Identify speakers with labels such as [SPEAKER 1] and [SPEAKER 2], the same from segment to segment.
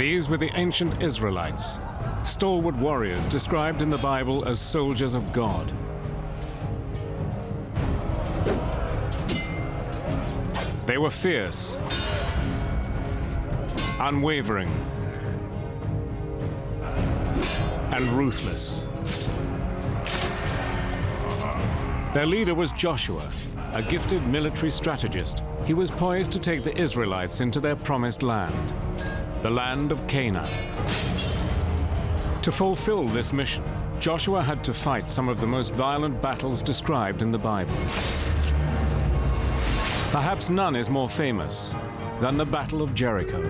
[SPEAKER 1] These were the ancient Israelites, stalwart warriors described in the Bible as soldiers of God. They were fierce, unwavering, and ruthless. Their leader was Joshua, a gifted military strategist. He was poised to take the Israelites into their promised land, the land of Canaan. To fulfill this mission, Joshua had to fight some of the most violent battles described in the Bible. Perhaps none is more famous than the Battle of Jericho.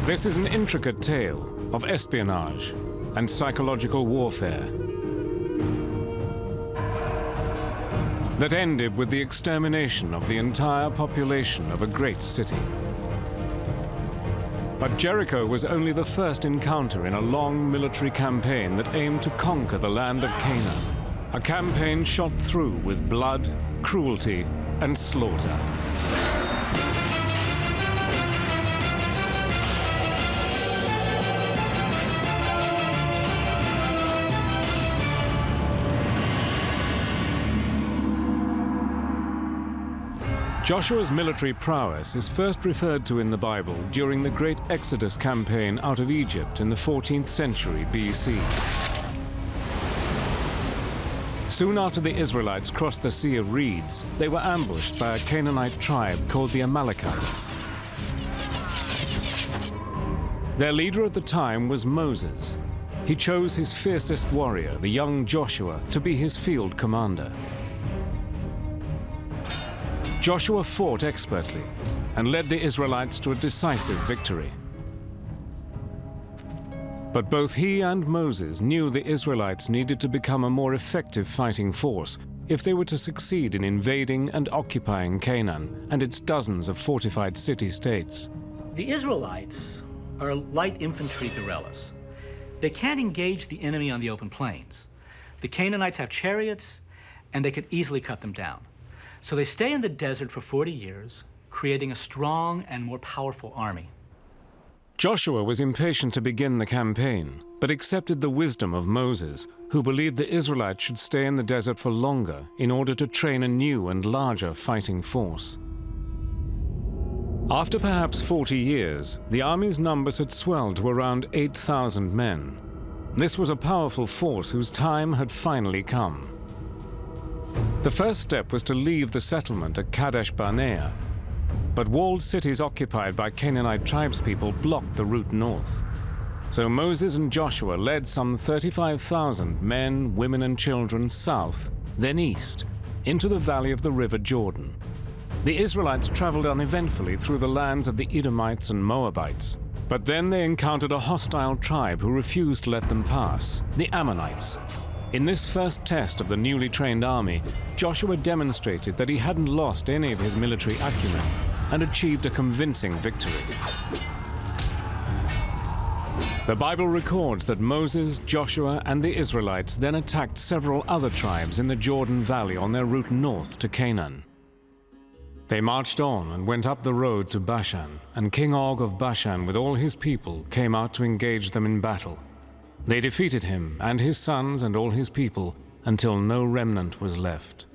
[SPEAKER 1] This is an intricate tale of espionage and psychological warfare that ended with the extermination of the entire population of a great city. But Jericho was only the first encounter in a long military campaign that aimed to conquer the land of Canaan. A campaign shot through with blood, cruelty, and slaughter. Joshua's military prowess is first referred to in the Bible during the Great Exodus campaign out of Egypt in the 14th century BC. Soon after the Israelites crossed the Sea of Reeds, they were ambushed by a Canaanite tribe called the Amalekites. Their leader at the time was Moses. He chose his fiercest warrior, the young Joshua, to be his field commander. Joshua fought expertly and led the Israelites to a decisive victory. But both he and Moses knew the Israelites needed to become a more effective fighting force if they were to succeed in invading and occupying Canaan and its dozens of fortified city-states.
[SPEAKER 2] The Israelites are light infantry guerrillas. They can't engage the enemy on the open plains. The Canaanites have chariots, and they could easily cut them down. So they stay in the desert for 40 years, creating a strong and more powerful army.
[SPEAKER 1] Joshua was impatient to begin the campaign, but accepted the wisdom of Moses, who believed the Israelites should stay in the desert for longer in order to train a new and larger fighting force. After perhaps 40 years, the army's numbers had swelled to around 8,000 men. This was a powerful force whose time had finally come. The first step was to leave the settlement at Kadesh Barnea, but walled cities occupied by Canaanite tribespeople blocked the route north. So Moses and Joshua led some 35,000 men, women, and children south, then east, into the valley of the river Jordan. The Israelites traveled uneventfully through the lands of the Edomites and Moabites, but then they encountered a hostile tribe who refused to let them pass, the Ammonites. In this first test of the newly trained army, Joshua demonstrated that he hadn't lost any of his military acumen and achieved a convincing victory. The Bible records that Moses, Joshua, and the Israelites then attacked several other tribes in the Jordan Valley on their route north to Canaan. They marched on and went up the road to Bashan, and King Og of Bashan with all his people came out to engage them in battle. They defeated him and his sons and all his people until no remnant was left.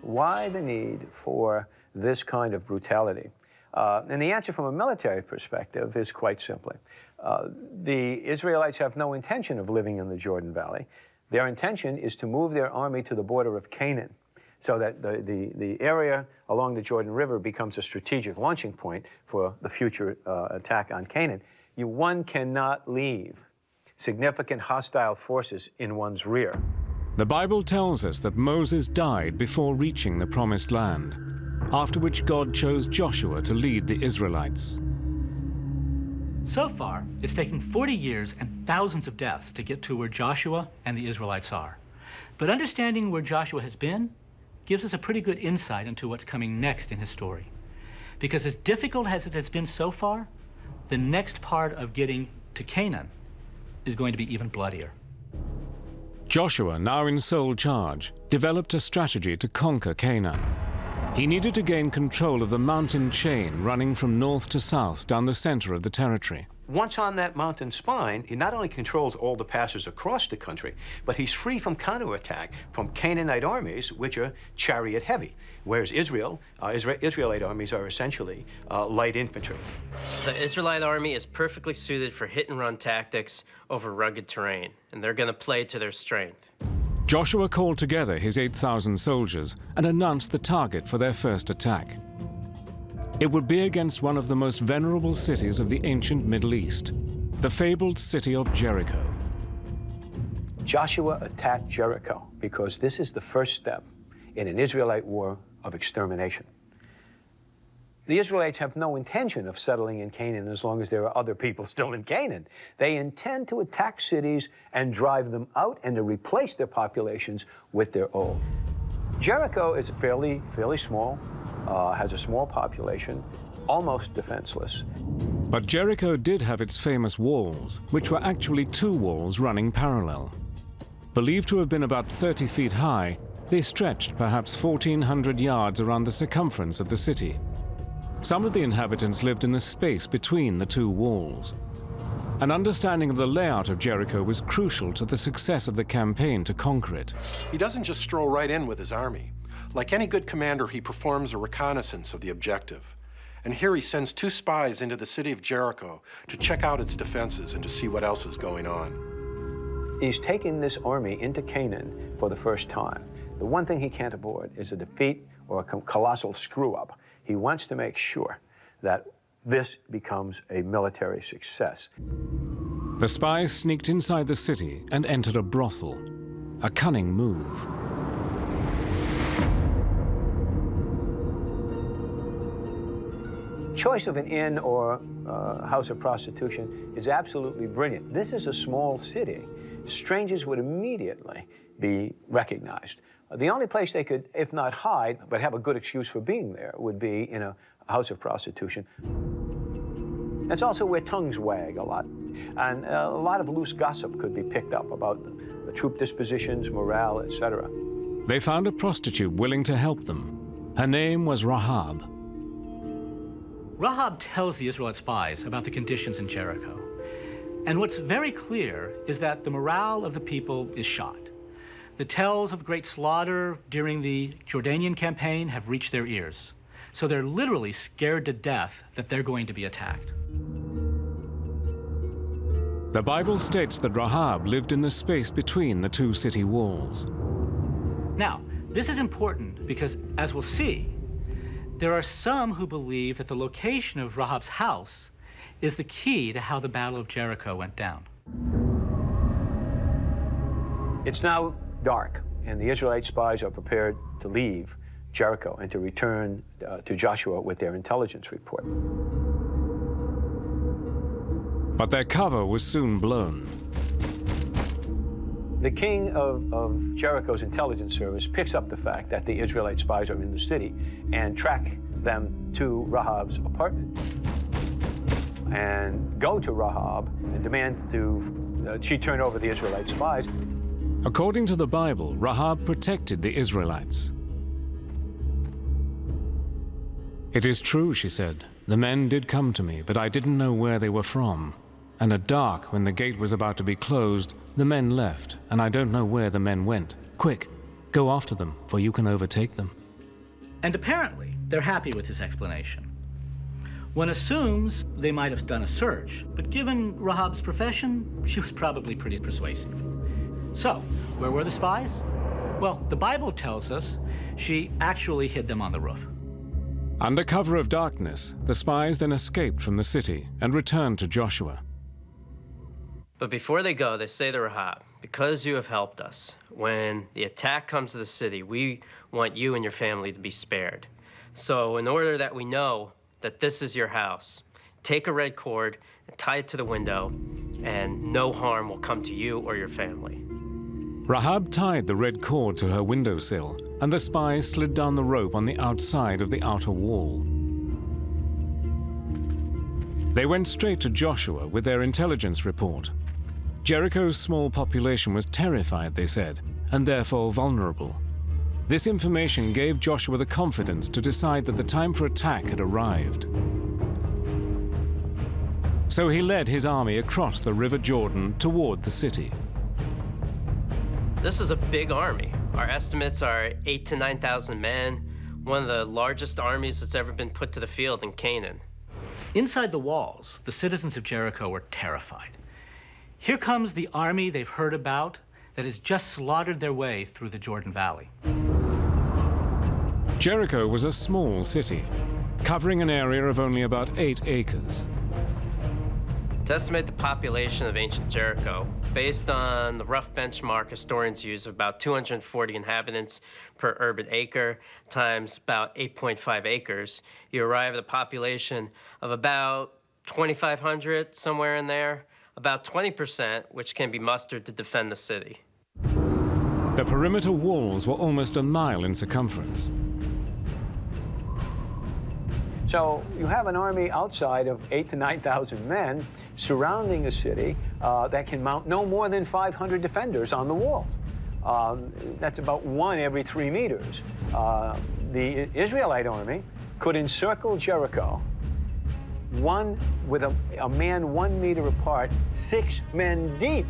[SPEAKER 3] Why the need for this kind of brutality? And the answer from a military perspective is quite simply. The Israelites have no intention of living in the Jordan Valley. Their intention is to move their army to the border of Canaan, so that the area along the Jordan River becomes a strategic launching point for the future attack on Canaan. One cannot leave significant hostile forces in one's rear.
[SPEAKER 1] The Bible tells us that Moses died before reaching the Promised Land, after which God chose Joshua to lead the Israelites.
[SPEAKER 2] So far, it's taken 40 years and thousands of deaths to get to where Joshua and the Israelites are. But understanding where Joshua has been gives us a pretty good insight into what's coming next in his story. Because as difficult as it has been so far, the next part of getting to Canaan is going to be even bloodier.
[SPEAKER 1] Joshua, now in sole charge, developed a strategy to conquer Canaan. He needed to gain control of the mountain chain running from north to south down the center of the territory.
[SPEAKER 3] Once on that mountain spine, he not only controls all the passes across the country, but he's free from counterattack from Canaanite armies, which are chariot heavy, whereas Israelite armies are essentially light infantry.
[SPEAKER 4] The Israelite army is perfectly suited for hit-and-run tactics over rugged terrain, and they're going to play to their strength.
[SPEAKER 1] Joshua called together his 8,000 soldiers and announced the target for their first attack. It would be against one of the most venerable cities of the ancient Middle East, the fabled city of Jericho.
[SPEAKER 3] Joshua attacked Jericho because this is the first step in an Israelite war of extermination. The Israelites have no intention of settling in Canaan as long as there are other people still in Canaan. They intend to attack cities and drive them out and to replace their populations with their own. Jericho is fairly small, has a small population, almost defenseless.
[SPEAKER 1] But Jericho did have its famous walls, which were actually two walls running parallel. Believed to have been about 30 feet high, they stretched perhaps 1,400 yards around the circumference of the city. Some of the inhabitants lived in the space between the two walls. An understanding of the layout of Jericho was crucial to the success of the campaign to conquer it.
[SPEAKER 5] He doesn't just stroll right in with his army. Like any good commander, he performs a reconnaissance of the objective. And here he sends 2 spies into the city of Jericho to check out its defenses and to see what else is going on.
[SPEAKER 3] He's taking this army into Canaan for the first time. The one thing he can't avoid is a defeat or a colossal screw-up. He wants to make sure that this becomes a military success.
[SPEAKER 1] The spies sneaked inside the city and entered a brothel, a cunning move.
[SPEAKER 3] Choice of an inn or house of prostitution is absolutely brilliant. This is a small city. Strangers would immediately be recognized. The only place they could, if not hide, but have a good excuse for being there, would be in a house of prostitution. That's also where tongues wag a lot. And a lot of loose gossip could be picked up about the troop dispositions, morale, etc.
[SPEAKER 1] They found a prostitute willing to help them. Her name was Rahab.
[SPEAKER 2] Rahab tells the Israelite spies about the conditions in Jericho. And what's very clear is that the morale of the people is shot. The tales of great slaughter during the Jordanian campaign have reached their ears. So they're literally scared to death that they're going to be attacked.
[SPEAKER 1] The Bible states that Rahab lived in the space between the two city walls.
[SPEAKER 2] Now, this is important because, as we'll see, there are some who believe that the location of Rahab's house is the key to how the Battle of Jericho went down.
[SPEAKER 3] It's now dark, and the Israelite spies are prepared to leave Jericho and to return to Joshua with their intelligence report.
[SPEAKER 1] But their cover was soon blown.
[SPEAKER 3] The king of Jericho's intelligence service picks up the fact that the Israelite spies are in the city and track them to Rahab's apartment and go to Rahab and demand she turn over the Israelite spies.
[SPEAKER 1] According to the Bible, Rahab protected the Israelites. "It is true," she said, "the men did come to me, but I didn't know where they were from. And at dark, when the gate was about to be closed, the men left, and I don't know where the men went. Quick, go after them, for you can overtake them."
[SPEAKER 2] And apparently, they're happy with his explanation. One assumes they might have done a search, but given Rahab's profession, she was probably pretty persuasive. So, where were the spies? Well, the Bible tells us she actually hid them on the roof.
[SPEAKER 1] Under cover of darkness, the spies then escaped from the city and returned to Joshua.
[SPEAKER 4] But before they go, they say to Rahab, "Because you have helped us, when the attack comes to the city, we want you and your family to be spared. So in order that we know that this is your house, take a red cord and tie it to the window, and no harm will come to you or your family."
[SPEAKER 1] Rahab tied the red cord to her windowsill, and the spies slid down the rope on the outside of the outer wall. They went straight to Joshua with their intelligence report. Jericho's small population was terrified, they said, and therefore vulnerable. This information gave Joshua the confidence to decide that the time for attack had arrived. So he led his army across the River Jordan toward the city.
[SPEAKER 4] This is a big army. Our estimates are 8,000 to 9,000 men, one of the largest armies that's ever been put to the field in Canaan.
[SPEAKER 2] Inside the walls, the citizens of Jericho were terrified. Here comes the army they've heard about that has just slaughtered their way through the Jordan Valley.
[SPEAKER 1] Jericho was a small city, covering an area of only about 8 acres.
[SPEAKER 4] To estimate the population of ancient Jericho, based on the rough benchmark historians use of about 240 inhabitants per urban acre times about 8.5 acres, you arrive at a population of about 2,500, somewhere in there, about 20%, which can be mustered to defend the city.
[SPEAKER 1] The perimeter walls were almost a mile in circumference.
[SPEAKER 3] So you have an army outside of 8,000 to 9,000 men surrounding a city that can mount no more than 500 defenders on the walls. That's about 1 every 3 meters. The Israelite army could encircle Jericho, one with a man 1 meter apart, 6 men deep.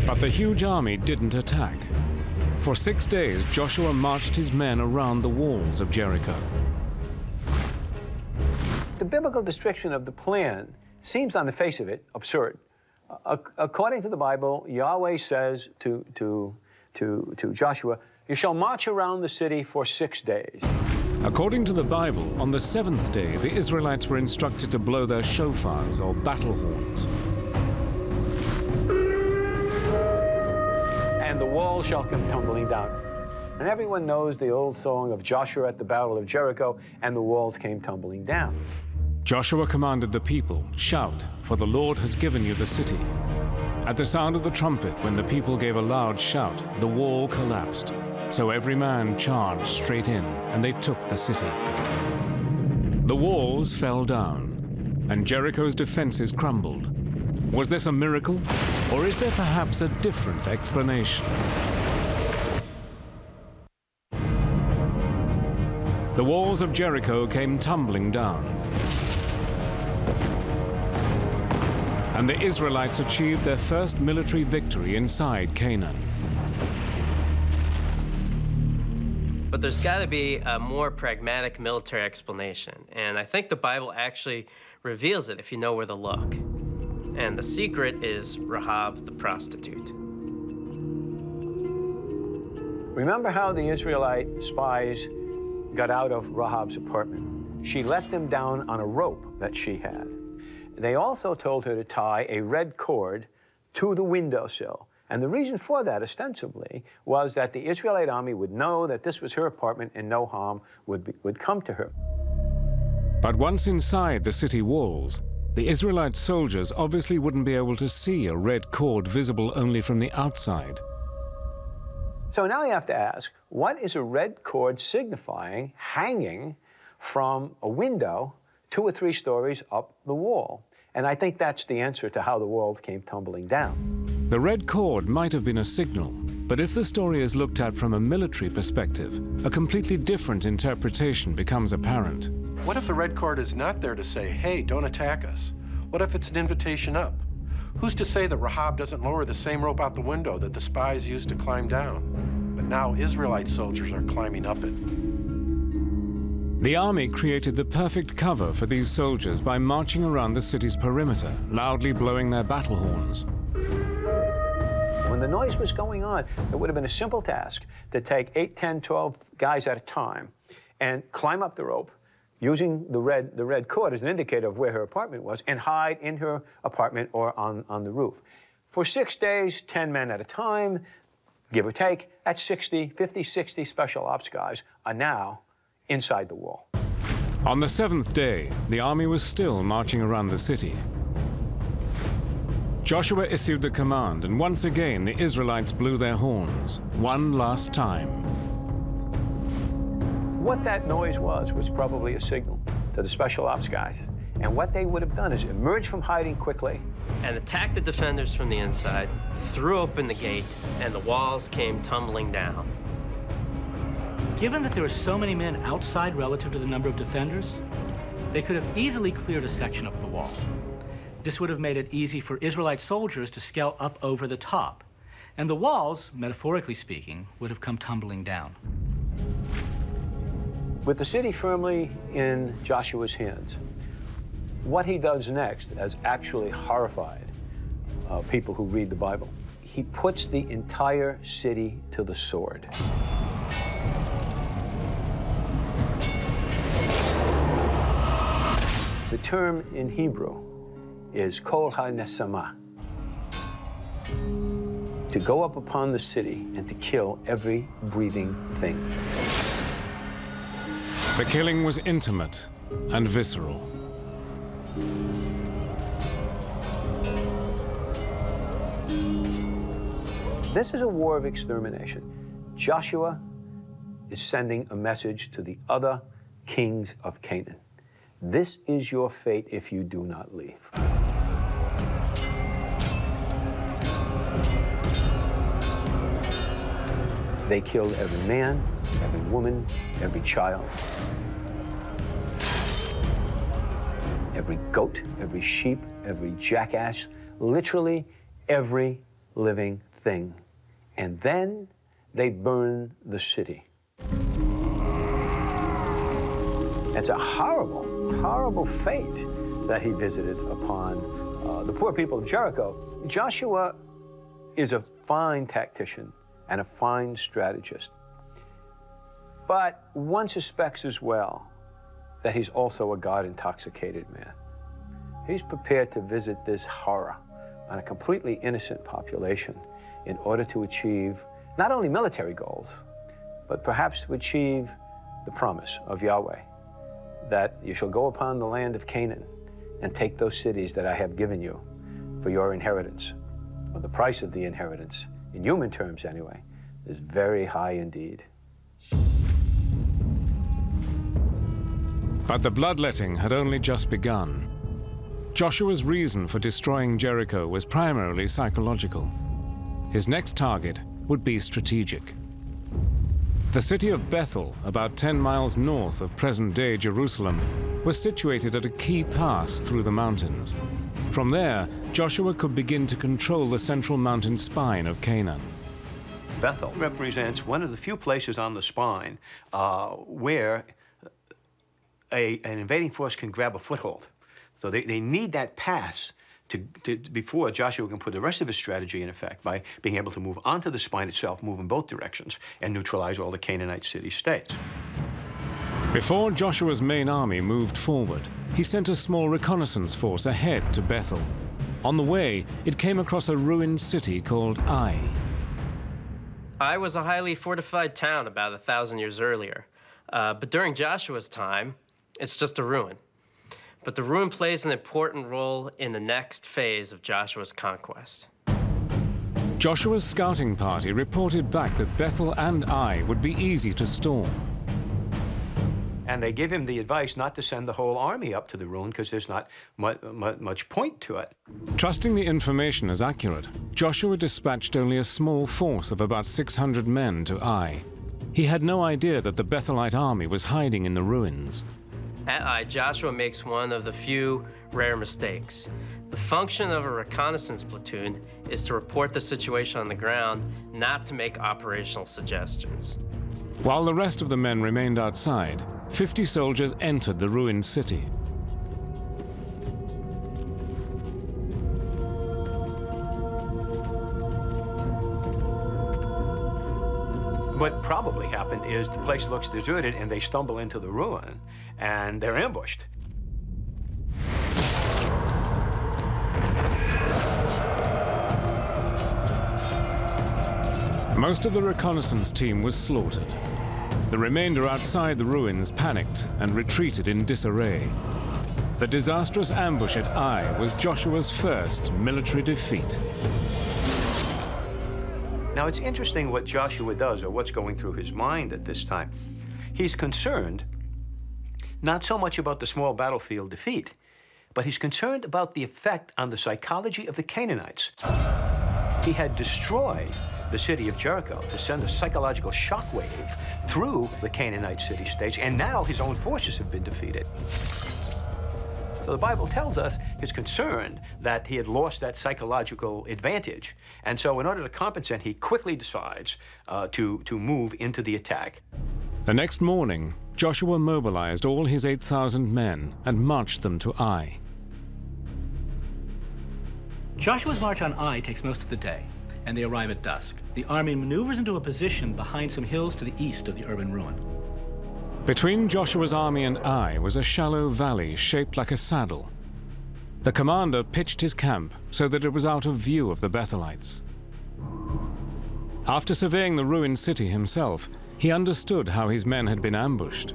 [SPEAKER 1] But the huge army didn't attack. For 6 days, Joshua marched his men around the walls of Jericho.
[SPEAKER 3] The biblical description of the plan seems on the face of it absurd. According to the Bible, Yahweh says to Joshua, "You shall march around the city for 6 days."
[SPEAKER 1] According to the Bible, on the 7th day, the Israelites were instructed to blow their shofars, or battle horns.
[SPEAKER 3] And the wall shall come tumbling down. And everyone knows the old song of Joshua at the Battle of Jericho, and the walls came tumbling down.
[SPEAKER 1] Joshua commanded the people, "Shout, for the Lord has given you the city." At the sound of the trumpet, when the people gave a loud shout, the wall collapsed. So every man charged straight in, and they took the city. The walls fell down, and Jericho's defenses crumbled. Was this a miracle, or is there perhaps a different explanation? The walls of Jericho came tumbling down, and the Israelites achieved their first military victory inside Canaan.
[SPEAKER 4] But there's got to be a more pragmatic military explanation, and I think the Bible actually reveals it if you know where to look. And the secret is Rahab the prostitute.
[SPEAKER 3] Remember how the Israelite spies got out of Rahab's apartment? She let them down on a rope that she had. They also told her to tie a red cord to the windowsill. And the reason for that, ostensibly, was that the Israelite army would know that this was her apartment and no harm would come to her.
[SPEAKER 1] But once inside the city walls, the Israelite soldiers obviously wouldn't be able to see a red cord visible only from the outside.
[SPEAKER 3] So now you have to ask, what is a red cord signifying hanging from a window 2 or 3 stories up the wall? And I think that's the answer to how the walls came tumbling down.
[SPEAKER 1] The red cord might have been a signal, but if the story is looked at from a military perspective, a completely different interpretation becomes apparent.
[SPEAKER 5] What if the red cord is not there to say, hey, don't attack us? What if it's an invitation up? Who's to say that Rahab doesn't lower the same rope out the window that the spies used to climb down? But now Israelite soldiers are climbing up it.
[SPEAKER 1] The army created the perfect cover for these soldiers by marching around the city's perimeter, loudly blowing their battle horns.
[SPEAKER 3] When the noise was going on, it would have been a simple task to take 8, 10, 12 guys at a time and climb up the rope, using the red cord as an indicator of where her apartment was, and hide in her apartment or on the roof. For 6 days, 10 men at a time, give or take, that's 50, 60 special ops guys are now inside the wall.
[SPEAKER 1] On the 7th day, the army was still marching around the city. Joshua issued the command, and once again the Israelites blew their horns, one last time.
[SPEAKER 3] What that noise was probably a signal to the special ops guys. And what they would have done is emerge from hiding quickly,
[SPEAKER 4] and attacked the defenders from the inside, threw open the gate, and the walls came tumbling down.
[SPEAKER 2] Given that there were so many men outside relative to the number of defenders, they could have easily cleared a section of the wall. This would have made it easy for Israelite soldiers to scale up over the top, and the walls, metaphorically speaking, would have come tumbling down.
[SPEAKER 3] With the city firmly in Joshua's hands, what he does next has actually horrified people who read the Bible. He puts the entire city to the sword. The term in Hebrew is kol ha-nesama, to go up upon the city and to kill every breathing thing.
[SPEAKER 1] The killing was intimate and visceral.
[SPEAKER 3] This is a war of extermination. Joshua is sending a message to the other kings of Canaan. This is your fate if you do not leave. They killed every man, every woman, every child, every goat, every sheep, every jackass, literally every living thing. And then they burned the city. It's a horrible, horrible fate that he visited upon the poor people of Jericho. Joshua is a fine tactician and a fine strategist. But one suspects as well that he's also a God-intoxicated man. He's prepared to visit this horror on a completely innocent population in order to achieve not only military goals, but perhaps to achieve the promise of Yahweh, that you shall go upon the land of Canaan and take those cities that I have given you for your inheritance, or the price of the inheritance, in human terms anyway, is very high indeed.
[SPEAKER 1] But the bloodletting had only just begun. Joshua's reason for destroying Jericho was primarily psychological. His next target would be strategic. The city of Bethel, about 10 miles north of present-day Jerusalem, was situated at a key pass through the mountains. From there, Joshua could begin to control the central mountain spine of Canaan.
[SPEAKER 3] Bethel represents one of the few places on the spine where an invading force can grab a foothold. So they need that pass before Joshua can put the rest of his strategy in effect by being able to move onto the spine itself, move in both directions, and neutralize all the Canaanite city-states.
[SPEAKER 1] Before Joshua's main army moved forward, he sent a small reconnaissance force ahead to Bethel. On the way, it came across a ruined city called Ai.
[SPEAKER 4] Ai was a highly fortified town about 1,000 years earlier. But during Joshua's time, it's just a ruin. But the ruin plays an important role in the next phase of Joshua's conquest.
[SPEAKER 1] Joshua's scouting party reported back that Bethel and Ai would be easy to storm.
[SPEAKER 3] And they give him the advice not to send the whole army up to the ruin because there's not much point to it.
[SPEAKER 1] Trusting the information as accurate, Joshua dispatched only a small force of about 600 men to Ai. He had no idea that the Bethelite army was hiding in the ruins.
[SPEAKER 4] At Ai, Joshua makes one of the few rare mistakes. The function of a reconnaissance platoon is to report the situation on the ground, not to make operational suggestions.
[SPEAKER 1] While the rest of the men remained outside, 50 soldiers entered the ruined city.
[SPEAKER 3] What probably happened is the place looks deserted and they stumble into the ruin and they're ambushed.
[SPEAKER 1] Most of the reconnaissance team was slaughtered. The remainder outside the ruins panicked and retreated in disarray. The disastrous ambush at Ai was Joshua's first military defeat.
[SPEAKER 3] Now, it's interesting what Joshua does, or what's going through his mind at this time. He's concerned not so much about the small battlefield defeat, but he's concerned about the effect on the psychology of the Canaanites. He had destroyed the city of Jericho to send a psychological shockwave through the Canaanite city-states, and now his own forces have been defeated. So the Bible tells us he's concerned that he had lost that psychological advantage. And so in order to compensate, he quickly decides to move into the attack.
[SPEAKER 1] The next morning, Joshua mobilized all his 8,000 men and marched them to Ai.
[SPEAKER 2] Joshua's march on Ai takes most of the day, and they arrive at dusk. The army maneuvers into a position behind some hills to the east of the urban ruin.
[SPEAKER 1] Between Joshua's army and Ai was a shallow valley shaped like a saddle. The commander pitched his camp so that it was out of view of the Bethelites. After surveying the ruined city himself, he understood how his men had been ambushed.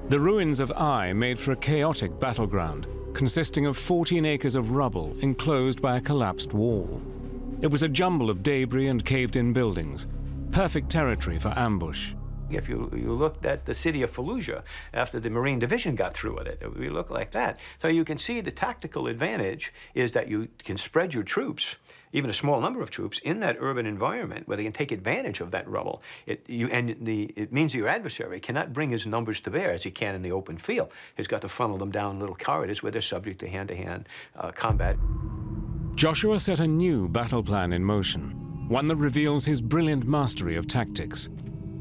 [SPEAKER 1] The ruins of Ai made for a chaotic battleground, consisting of 14 acres of rubble enclosed by a collapsed wall. It was a jumble of debris and caved-in buildings, perfect territory for ambush.
[SPEAKER 3] If you looked at the city of Fallujah after the Marine Division got through with it, it would look like that. So you can see the tactical advantage is that you can spread your troops, even a small number of troops, in that urban environment where they can take advantage of that rubble. It means your adversary cannot bring his numbers to bear as he can in the open field. He's got to funnel them down little corridors where they're subject to hand-to-hand combat.
[SPEAKER 1] Joshua set a new battle plan in motion, one that reveals his brilliant mastery of tactics.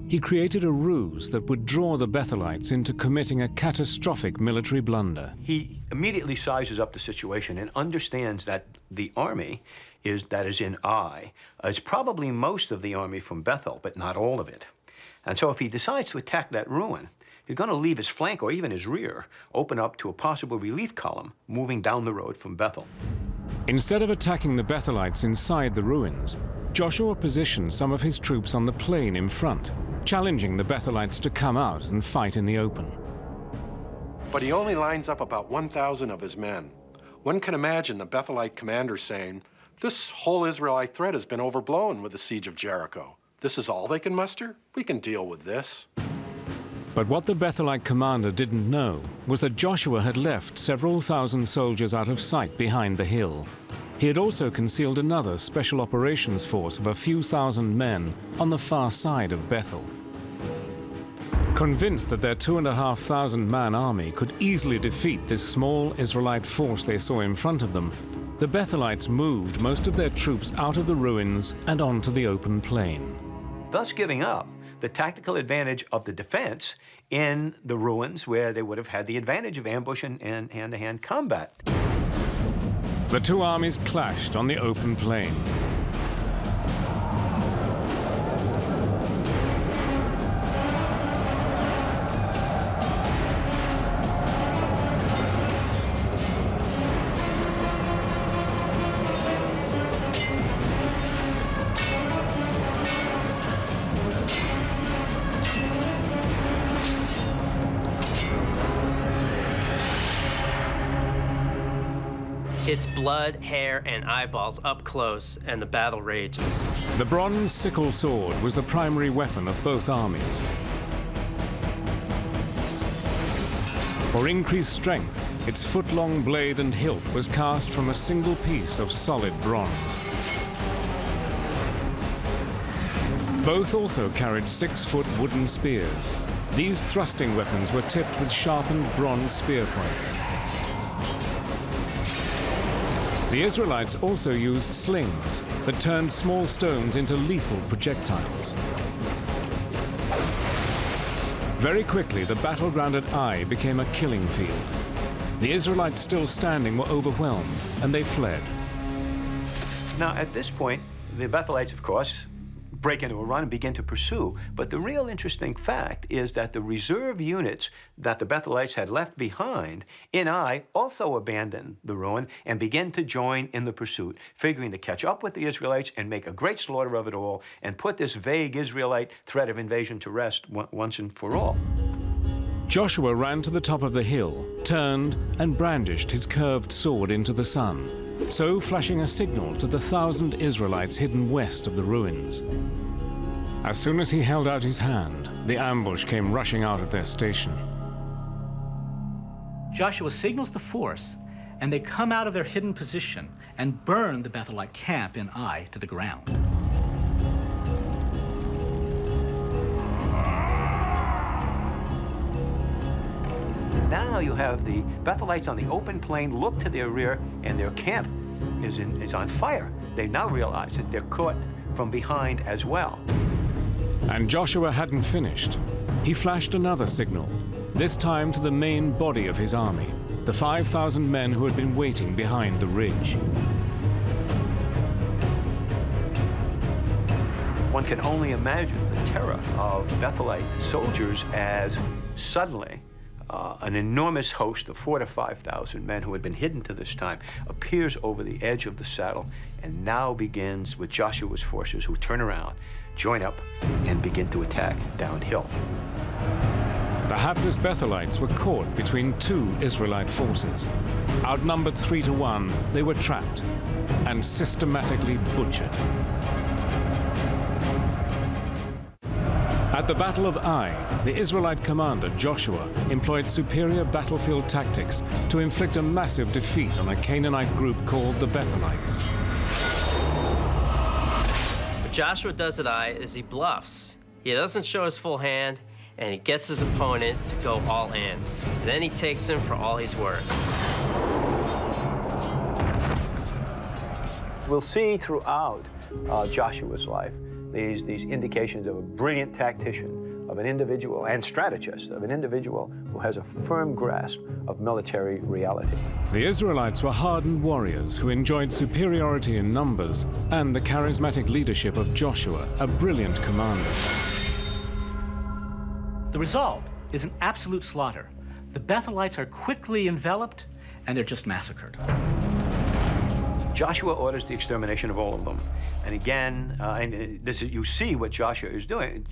[SPEAKER 1] He created a ruse that would draw the Bethelites into committing a catastrophic military blunder.
[SPEAKER 3] He immediately sizes up the situation and understands that the army that is in Ai is probably most of the army from Bethel, but not all of it. And so if he decides to attack that ruin, he's going to leave his flank or even his rear open up to a possible relief column moving down the road from Bethel.
[SPEAKER 1] Instead of attacking the Bethelites inside the ruins, Joshua positioned some of his troops on the plain in front, challenging the Bethelites to come out and fight in the open.
[SPEAKER 5] But he only lines up about 1,000 of his men. One can imagine the Bethelite commander saying, "This whole Israelite threat has been overblown with the siege of Jericho. This is all they can muster? We can deal with this."
[SPEAKER 1] But what the Bethelite commander didn't know was that Joshua had left several thousand soldiers out of sight behind the hill. He had also concealed another special operations force of a few thousand men on the far side of Bethel. Convinced that their 2,500-man army could easily defeat this small Israelite force they saw in front of them, the Bethelites moved most of their troops out of the ruins and onto the open plain,
[SPEAKER 3] thus giving up the tactical advantage of the defense in the ruins where they would have had the advantage of ambush and hand-to-hand combat.
[SPEAKER 1] The two armies clashed on the open plain.
[SPEAKER 4] It's blood, hair, and eyeballs up close, and the battle rages.
[SPEAKER 1] The bronze sickle sword was the primary weapon of both armies. For increased strength, its foot-long blade and hilt was cast from a single piece of solid bronze. Both also carried 6-foot wooden spears. These thrusting weapons were tipped with sharpened bronze spear points. The Israelites also used slings that turned small stones into lethal projectiles. Very quickly, the battleground at Ai became a killing field. The Israelites still standing were overwhelmed, and they fled.
[SPEAKER 3] Now, at this point, the Bethelites, of course, break into a run and begin to pursue. But the real interesting fact is that the reserve units that the Bethelites had left behind in Ai also abandoned the ruin and began to join in the pursuit, figuring to catch up with the Israelites and make a great slaughter of it all and put this vague Israelite threat of invasion to rest once and for all.
[SPEAKER 1] Joshua ran to the top of the hill, turned, and brandished his curved sword into the sun, so flashing a signal to the 1,000 Israelites hidden west of the ruins. As soon as he held out his hand, the ambush came rushing out of their station.
[SPEAKER 2] Joshua signals the force and they come out of their hidden position and burn the Bethelite camp in Ai to the ground.
[SPEAKER 3] Now you have the Bethelites on the open plain look to their rear, and their camp is on fire. They now realize that they're caught from behind as well.
[SPEAKER 1] And Joshua hadn't finished. He flashed another signal, this time to the main body of his army, the 5,000 men who had been waiting behind the ridge.
[SPEAKER 3] One can only imagine the terror of Bethelite soldiers as suddenly an enormous host of 4,000 to 5,000 men who had been hidden to this time appears over the edge of the saddle and now begins with Joshua's forces, who turn around, join up, and begin to attack downhill.
[SPEAKER 1] The hapless Bethelites were caught between two Israelite forces. Outnumbered 3 to 1, they were trapped and systematically butchered. At the Battle of Ai, the Israelite commander Joshua employed superior battlefield tactics to inflict a massive defeat on a Canaanite group called the Bethelites.
[SPEAKER 4] What Joshua does at Ai is he bluffs. He doesn't show his full hand, and he gets his opponent to go all in. And then he takes him for all he's worth.
[SPEAKER 3] We'll see throughout Joshua's life these indications of a brilliant tactician, of an individual, and strategist, of an individual who has a firm grasp of military reality.
[SPEAKER 1] The Israelites were hardened warriors who enjoyed superiority in numbers and the charismatic leadership of Joshua, a brilliant commander.
[SPEAKER 2] The result is an absolute slaughter. The Bethelites are quickly enveloped, and they're just massacred.
[SPEAKER 3] Joshua orders the extermination of all of them. And again, you see what Joshua is doing.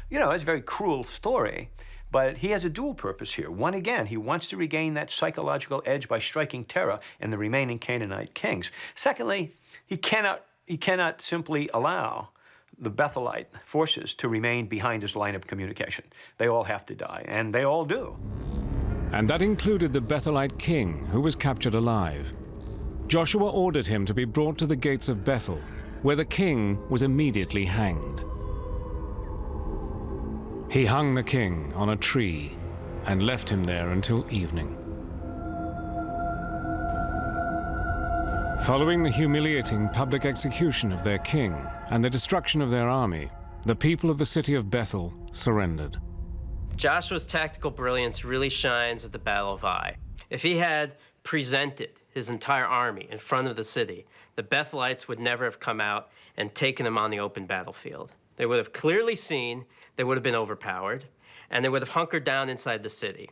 [SPEAKER 3] You know, it's a very cruel story, but he has a dual purpose here. One, again, he wants to regain that psychological edge by striking terror in the remaining Canaanite kings. Secondly, he cannot simply allow the Bethelite forces to remain behind his line of communication. They all have to die, and they all do.
[SPEAKER 1] And that included the Bethelite king, who was captured alive. Joshua ordered him to be brought to the gates of Bethel, where the king was immediately hanged. He hung the king on a tree and left him there until evening. Following the humiliating public execution of their king and the destruction of their army, the people of the city of Bethel surrendered.
[SPEAKER 4] Joshua's tactical brilliance really shines at the Battle of Ai. If he had presented his entire army in front of the city, the Bethelites would never have come out and taken them on the open battlefield. They would have clearly seen, they would have been overpowered, and they would have hunkered down inside the city.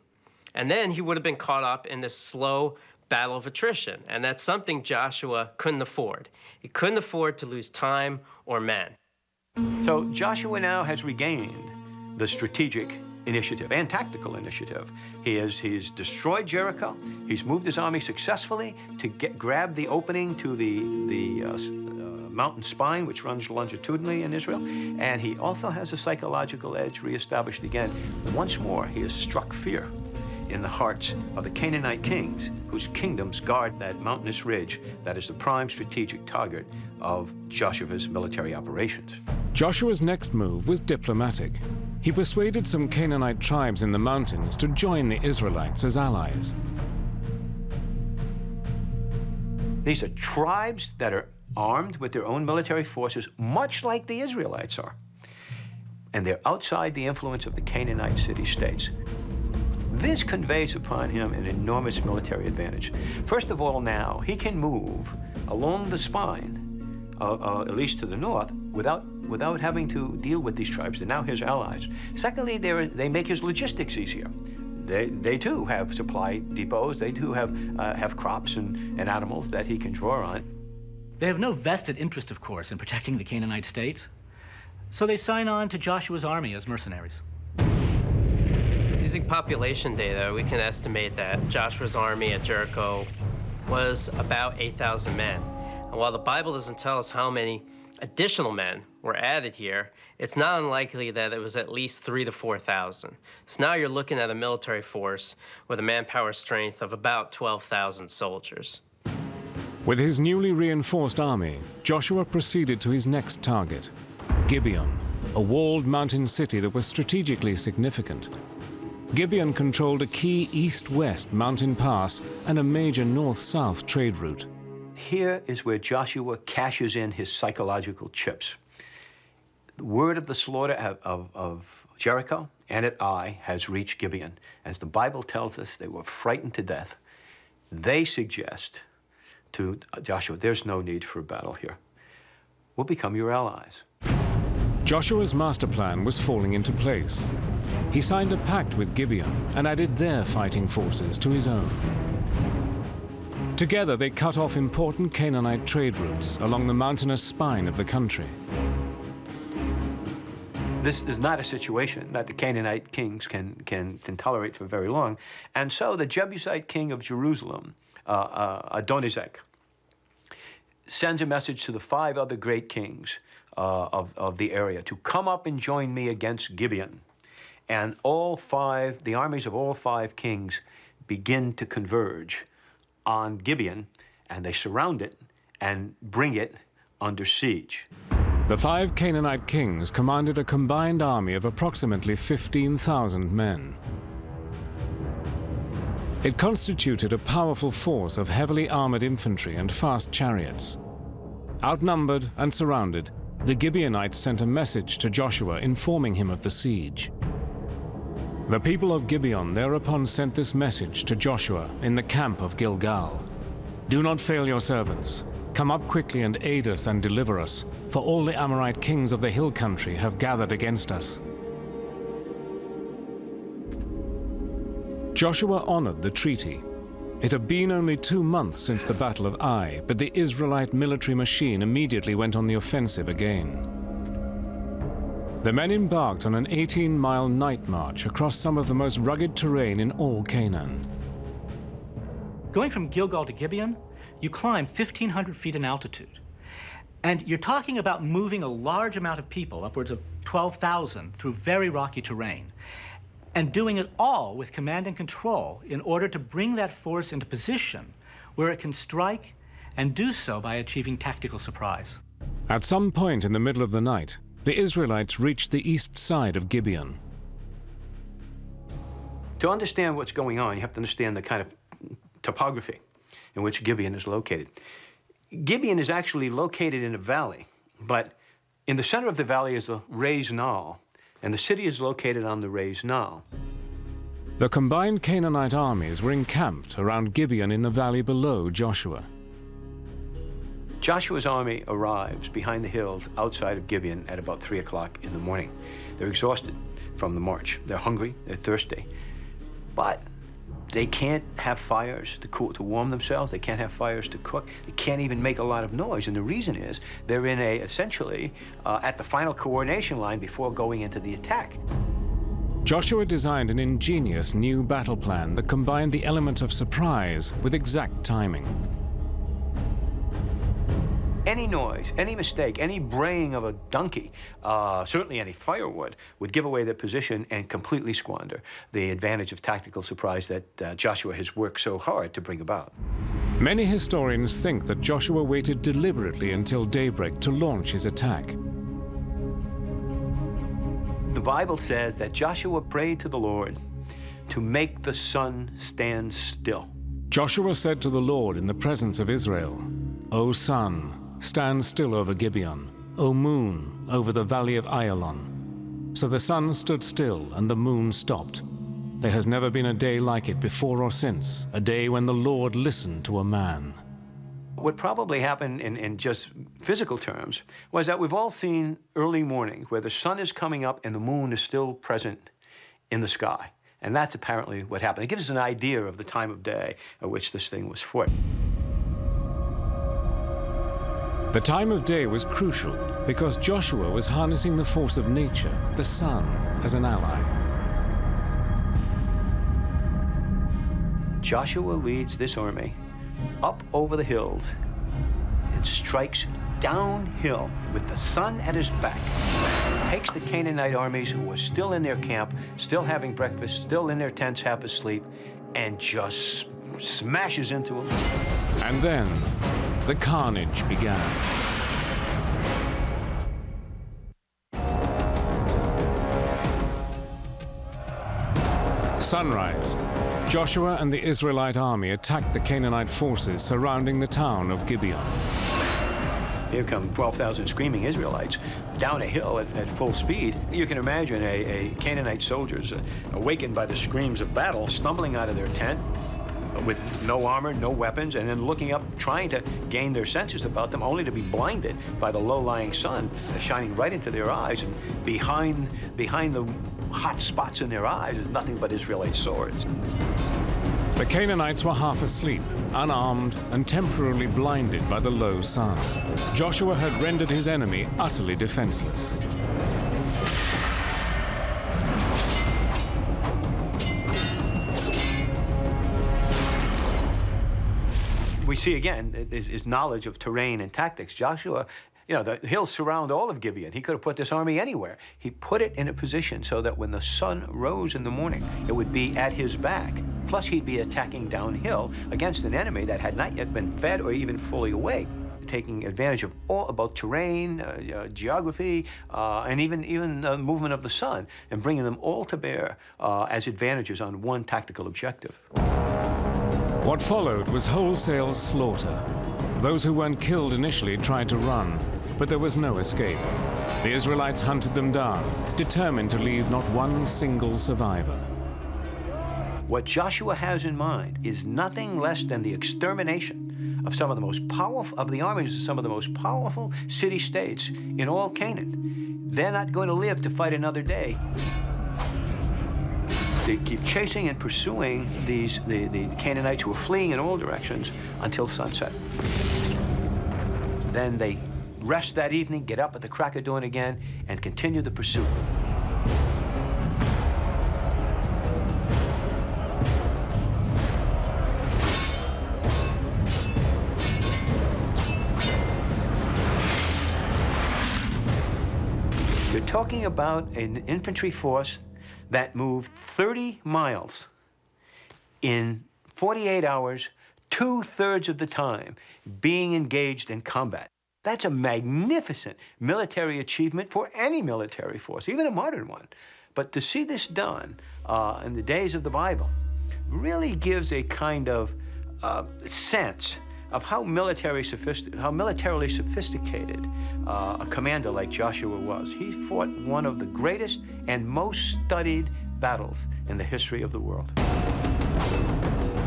[SPEAKER 4] And then he would have been caught up in this slow battle of attrition, and that's something Joshua couldn't afford. He couldn't afford to lose time or men.
[SPEAKER 3] So Joshua now has regained the strategic initiative and tactical initiative. He's destroyed Jericho. He's moved his army successfully to grab the opening to the mountain spine, which runs longitudinally in Israel. And he also has a psychological edge reestablished again. Once more, he has struck fear in the hearts of the Canaanite kings, whose kingdoms guard that mountainous ridge that is the prime strategic target of Joshua's military operations.
[SPEAKER 1] Joshua's next move was diplomatic. He persuaded some Canaanite tribes in the mountains to join the Israelites as allies.
[SPEAKER 3] These are tribes that are armed with their own military forces, much like the Israelites are. And they're outside the influence of the Canaanite city-states. This conveys upon him an enormous military advantage. First of all, now, he can move along the spine, at least to the north, without having to deal with these tribes. They're now his allies. Secondly, they make his logistics easier. They too have supply depots. They too have crops and animals that he can draw on.
[SPEAKER 2] They have no vested interest, of course, in protecting the Canaanite states. So they sign on to Joshua's army as mercenaries.
[SPEAKER 4] Using population data, we can estimate that Joshua's army at Jericho was about 8,000 men. And while the Bible doesn't tell us how many additional men were added here, it's not unlikely that it was at least 3,000 to 4,000. So now you're looking at a military force with a manpower strength of about 12,000 soldiers.
[SPEAKER 1] With his newly reinforced army, Joshua proceeded to his next target, Gibeon, a walled mountain city that was strategically significant. Gibeon controlled a key east-west mountain pass and a major north-south trade route.
[SPEAKER 3] Here is where Joshua cashes in his psychological chips. The word of the slaughter of Jericho and at Ai has reached Gibeon. As the Bible tells us, they were frightened to death. They suggest to Joshua, there's no need for a battle here. We'll become your allies.
[SPEAKER 1] Joshua's master plan was falling into place. He signed a pact with Gibeon and added their fighting forces to his own. Together, they cut off important Canaanite trade routes along the mountainous spine of the country.
[SPEAKER 3] This is not a situation that the Canaanite kings can tolerate for very long. And so the Jebusite king of Jerusalem, Adonizek, sends a message to the 5 other great kings of the area to come up and join me against Gibeon. And the armies of all 5 kings begin to converge on Gibeon, and they surround it and bring it under siege.
[SPEAKER 1] The 5 Canaanite kings commanded a combined army of approximately 15,000 men. It constituted a powerful force of heavily armored infantry and fast chariots. Outnumbered and surrounded, the Gibeonites sent a message to Joshua informing him of the siege. The people of Gibeon thereupon sent this message to Joshua in the camp of Gilgal. "Do not fail your servants. Come up quickly and aid us and deliver us, for all the Amorite kings of the hill country have gathered against us." Joshua honored the treaty. It had been only 2 months since the Battle of Ai, but the Israelite military machine immediately went on the offensive again. The men embarked on an 18-mile night march across some of the most rugged terrain in all Canaan.
[SPEAKER 2] Going from Gilgal to Gibeon, you climb 1,500 feet in altitude. And you're talking about moving a large amount of people, upwards of 12,000, through very rocky terrain, and doing it all with command and control in order to bring that force into position where it can strike and do so by achieving tactical surprise.
[SPEAKER 1] At some point in the middle of the night, the Israelites reached the east side of Gibeon.
[SPEAKER 3] To understand what's going on, you have to understand the kind of topography in which Gibeon is located. Gibeon is actually located in a valley, but in the center of the valley is the raised knoll, and the city is located on the raised knoll.
[SPEAKER 1] The combined Canaanite armies were encamped around Gibeon in the valley below Joshua.
[SPEAKER 3] Joshua's army arrives behind the hills outside of Gibeon at about 3 o'clock in the morning. They're exhausted from the march. They're hungry, they're thirsty, but they can't have fires to warm themselves. They can't have fires to cook. They can't even make a lot of noise. And the reason is they're essentially at the final coordination line before going into the attack.
[SPEAKER 1] Joshua designed an ingenious new battle plan that combined the element of surprise with exact timing.
[SPEAKER 3] Any noise, any mistake, any braying of a donkey, certainly any firewood, would give away their position and completely squander the advantage of tactical surprise that Joshua has worked so hard to bring about.
[SPEAKER 1] Many historians think that Joshua waited deliberately until daybreak to launch his attack.
[SPEAKER 3] The Bible says that Joshua prayed to the Lord to make the sun stand still.
[SPEAKER 1] Joshua said to the Lord in the presence of Israel, "O sun, stand still over Gibeon, O moon, over the valley of Ayalon." So the sun stood still and the moon stopped. There has never been a day like it before or since, a day when the Lord listened to a man.
[SPEAKER 3] What probably happened in just physical terms was that we've all seen early mornings where the sun is coming up and the moon is still present in the sky. And that's apparently what happened. It gives us an idea of the time of day at which this thing was fought.
[SPEAKER 1] The time of day was crucial because Joshua was harnessing the force of nature, the sun, as an ally.
[SPEAKER 3] Joshua leads this army up over the hills and strikes downhill with the sun at his back, takes the Canaanite armies who were still in their camp, still having breakfast, still in their tents half asleep, and just smashes into them.
[SPEAKER 1] And then the carnage began. Sunrise, Joshua and the Israelite army attacked the Canaanite forces surrounding the town of Gibeon.
[SPEAKER 3] Here come 12,000 screaming Israelites down a hill at full speed. You can imagine a Canaanite soldiers awakened by the screams of battle, stumbling out of their tent with no armor, no weapons, and then looking up, trying to gain their senses about them, only to be blinded by the low-lying sun shining right into their eyes. And behind the hot spots in their eyes is nothing but Israelite swords.
[SPEAKER 1] The Canaanites were half asleep, unarmed, and temporarily blinded by the low sun. Joshua had rendered his enemy utterly defenseless.
[SPEAKER 3] We see again his knowledge of terrain and tactics. Joshua, you know, the hills surround all of Gibeon. He could have put this army anywhere. He put it in a position so that when the sun rose in the morning, it would be at his back. Plus, he'd be attacking downhill against an enemy that had not yet been fed or even fully awake, taking advantage of all about terrain, geography, and even the movement of the sun, and bringing them all to bear as advantages on one tactical objective.
[SPEAKER 1] What followed was wholesale slaughter. Those who weren't killed initially tried to run, but there was no escape. The Israelites hunted them down, determined to leave not one single survivor.
[SPEAKER 3] What Joshua has in mind is nothing less than the extermination of some of the most powerful of the armies of some of the most powerful city-states in all Canaan. They're not going to live to fight another day. They keep chasing and pursuing the Canaanites who are fleeing in all directions until sunset. Then they rest that evening, get up at the crack of dawn again, and continue the pursuit. You're talking about an infantry force that moved 30 miles in 48 hours, 2/3 of the time being engaged in combat. That's a magnificent military achievement for any military force, even a modern one. But to see this done in the days of the Bible really gives a kind of sense of how militarily sophisticated a commander like Joshua was. He fought one of the greatest and most studied battles in the history of the world.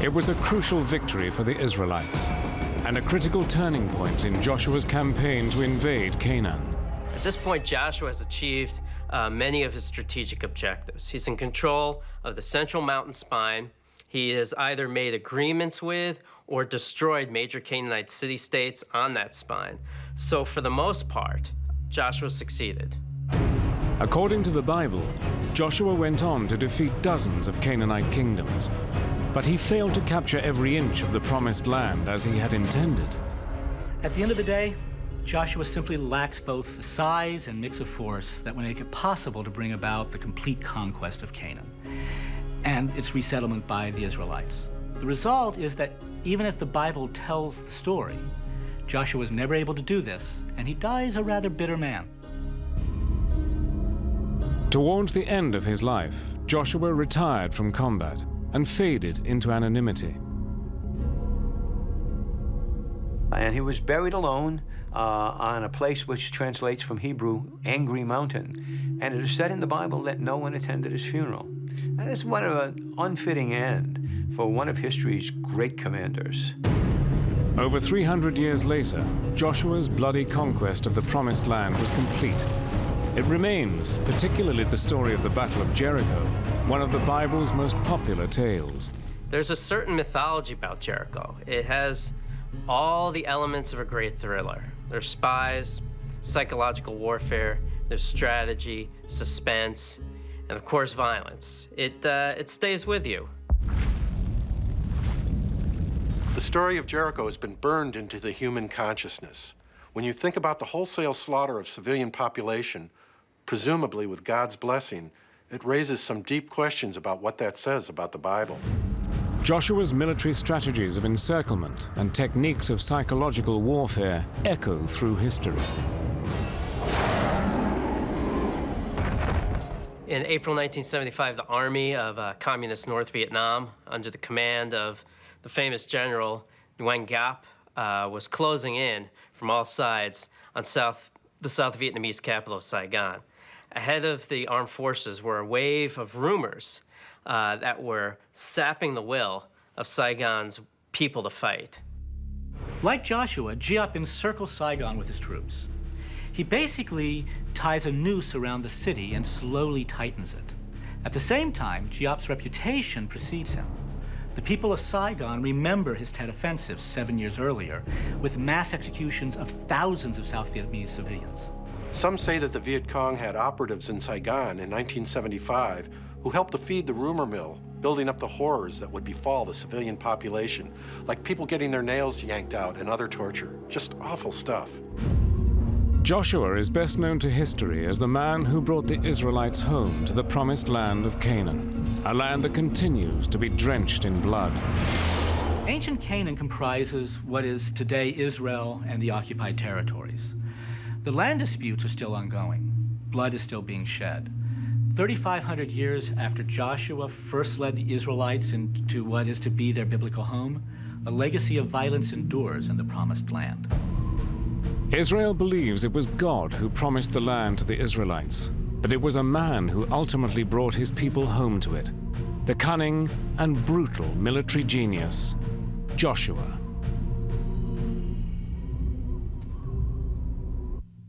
[SPEAKER 1] It was a crucial victory for the Israelites and a critical turning point in Joshua's campaign to invade Canaan.
[SPEAKER 4] At this point, Joshua has achieved many of his strategic objectives. He's in control of the central mountain spine. He has either made agreements with or destroyed major Canaanite city-states on that spine. So for the most part, Joshua succeeded.
[SPEAKER 1] According to the Bible, Joshua went on to defeat dozens of Canaanite kingdoms, but he failed to capture every inch of the promised land as he had intended.
[SPEAKER 2] At the end of the day, Joshua simply lacks both the size and mix of force that would make it possible to bring about the complete conquest of Canaan and its resettlement by the Israelites. The result is that even as the Bible tells the story, Joshua was never able to do this, and he dies a rather bitter man.
[SPEAKER 1] Towards the end of his life, Joshua retired from combat and faded into anonymity.
[SPEAKER 3] And he was buried alone on a place which translates from Hebrew, Angry Mountain. And it is said in the Bible that no one attended his funeral. And it's one of an unfitting end for one of history's great commanders.
[SPEAKER 1] Over 300 years later, Joshua's bloody conquest of the Promised Land was complete. It remains, particularly the story of the Battle of Jericho, one of the Bible's most popular tales.
[SPEAKER 4] There's a certain mythology about Jericho. It has all the elements of a great thriller. There's spies, psychological warfare, there's strategy, suspense, and of course violence. It stays with you.
[SPEAKER 5] The story of Jericho has been burned into the human consciousness. When you think about the wholesale slaughter of civilian population, presumably with God's blessing, it raises some deep questions about what that says about the Bible.
[SPEAKER 1] Joshua's military strategies of encirclement and techniques of psychological warfare echo through history.
[SPEAKER 4] In April 1975, the army of communist North Vietnam, under the command of the famous general Nguyen Giap, was closing in from all sides on the South Vietnamese capital of Saigon. Ahead of the armed forces were a wave of rumors that were sapping the will of Saigon's people to fight.
[SPEAKER 2] Like Joshua, Giap encircles Saigon with his troops. He basically ties a noose around the city and slowly tightens it. At the same time, Giap's reputation precedes him. The people of Saigon remember his Tet Offensive 7 years earlier, with mass executions of thousands of South Vietnamese civilians.
[SPEAKER 5] Some say that the Viet Cong had operatives in Saigon in 1975 who helped to feed the rumor mill, building up the horrors that would befall the civilian population, like people getting their nails yanked out and other torture. Just awful stuff.
[SPEAKER 1] Joshua is best known to history as the man who brought the Israelites home to the promised land of Canaan, a land that continues to be drenched in blood.
[SPEAKER 2] Ancient Canaan comprises what is today Israel and the occupied territories. The land disputes are still ongoing. Blood is still being shed. 3,500 years after Joshua first led the Israelites into what is to be their biblical home, a legacy of violence endures in the promised land.
[SPEAKER 1] Israel believes it was God who promised the land to the Israelites, but it was a man who ultimately brought his people home to it. The cunning and brutal military genius, Joshua.